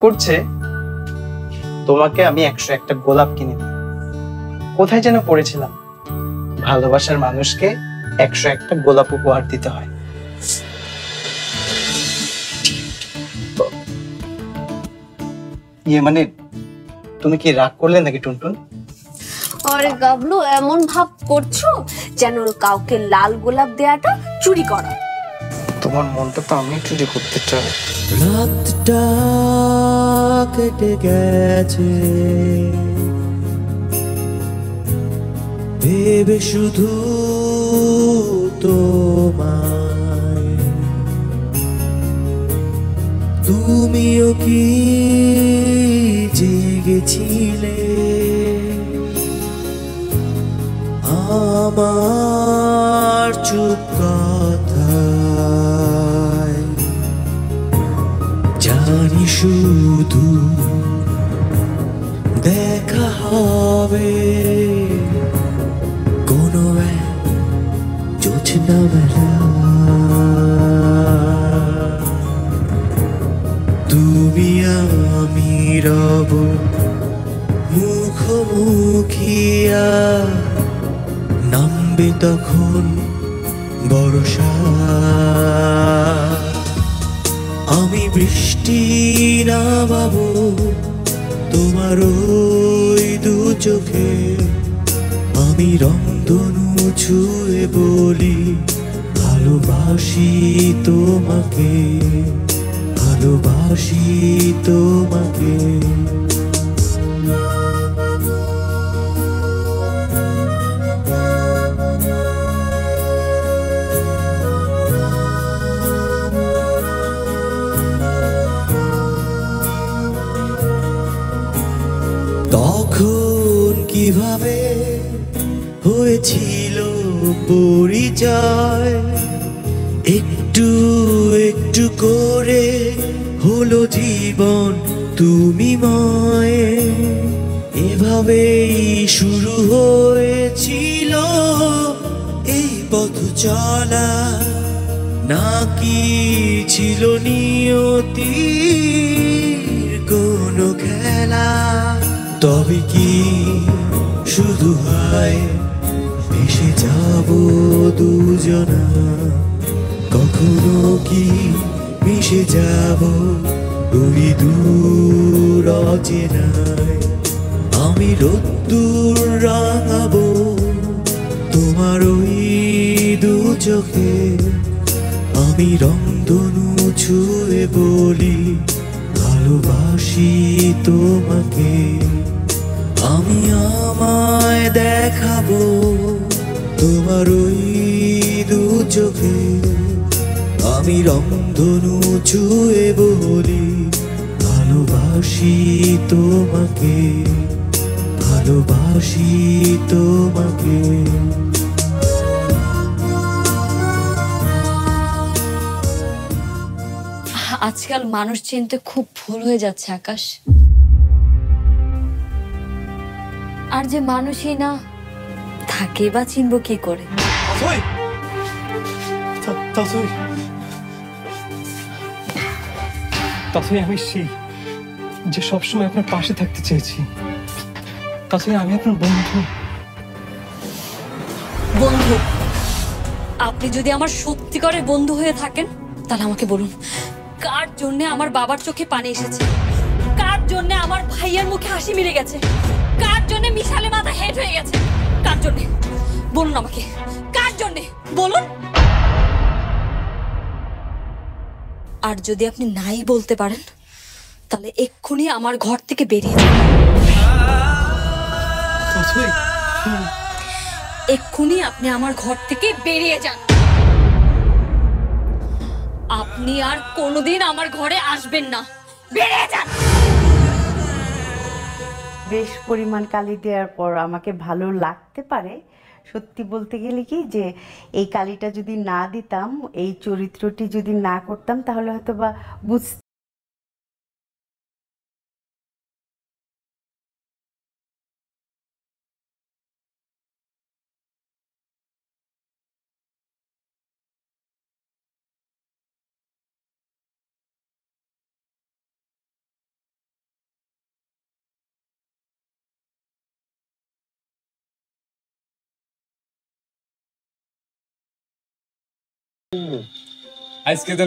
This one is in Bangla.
করছে তোমাকে আমি 101টা গোলাপ কিনে দিই। কোথায় যেন পড়েছিলাম, ভালোবাসার মানুষকে 101টা গোলাপ উপহার দিতে হয়। মানে তুমি কি রাগ করলে নাকি টুনটুন? আরে গাবলু, এমন ভাব করছো যেন কাউকে লাল গোলাপ দেয়াটা চুরি করা। তোমার মনটা তো আমি চুরি করতে চাই। রাতটা কেটে গেছে ভেবে শুধু তোমায়, তুমিও কি জেগেছিলে আমার চুপ কথায়? জানি শুধু দেখা হবে কোনো এক জোছনা বেলা, তুমি আমি রব মুখোমুখিয়া, নামবে তখন বর্ষা। আমি বৃষ্টি নামাবো তোমার ওই দু চোখে, আমি রংধনু ছুঁয়ে বলি ভালোবাসি তোমাকে, ভালোবাসি তোমাকে। তখন কিভাবে হয়েছিল পরিচয়, একটু একটু করে হলো জীবন তুমি ময়, এভাবেই শুরু হয়েছিল এই পথ চলা, নাকি ছিল নিয়তির কোনো খেলা? তবে কি শুধু হয় ভেসে যাব দুজনা, কখনো কি মিশে যাব ওই দূর অচেনায়? আমি রোদ্দুর রাঙাবো তোমার ওই দু চোখে, আমি রংধনু ছুঁয়ে বলি ভালোবাসি তোমাকে। আমি আমায় দেখাবো তোমার ওই দু চোখে, আমি রংধনু ছুঁয়ে বলি ভালোবাসি তোমাকে, ভালোবাসি তোমাকে। আজকাল মানুষ চিনতে খুব ভুল হয়ে যাচ্ছে আকাশ। আর যে মানুষই না থাকে বা চিনবো কি করে? আমি সেই যে সবসময় আপনার পাশে থাকতে চেয়েছি। আমি আপনার বন্ধু। বন্ধু? আপনি যদি আমার সত্যিকারের বন্ধু হয়ে থাকেন তাহলে আমাকে বলুন, কার জন্য আমার বাবার চোখে পানি এসেছে? কার জন্য আমার ভাইয়ের মুখে হাসি মিলে গেছে? কার জন্য মিশালে মাথা হেট হয়ে গেছে? কার জন্য বলুন আমাকে, কার জন্য বলুন। আর যদি আপনি নাই বলতে পারেন তাহলে এক্ষুনি আমার ঘর থেকে বেরিয়ে যান। এক্ষুনি আপনি আমার ঘর থেকে বেরিয়ে যান। আপনি আর কোনোদিন আমার ঘরে আসবেন না, বেরিয়ে যান। বেশ পরিমাণ কালি দেওয়ার পর আমাকে ভালো লাগতে পারে। সত্যি বলতে গেলে কি যে এই কালিটা যদি না দিতাম, এই চরিত্রটি যদি না করতাম, তাহলে হয়তো বা আজকে তো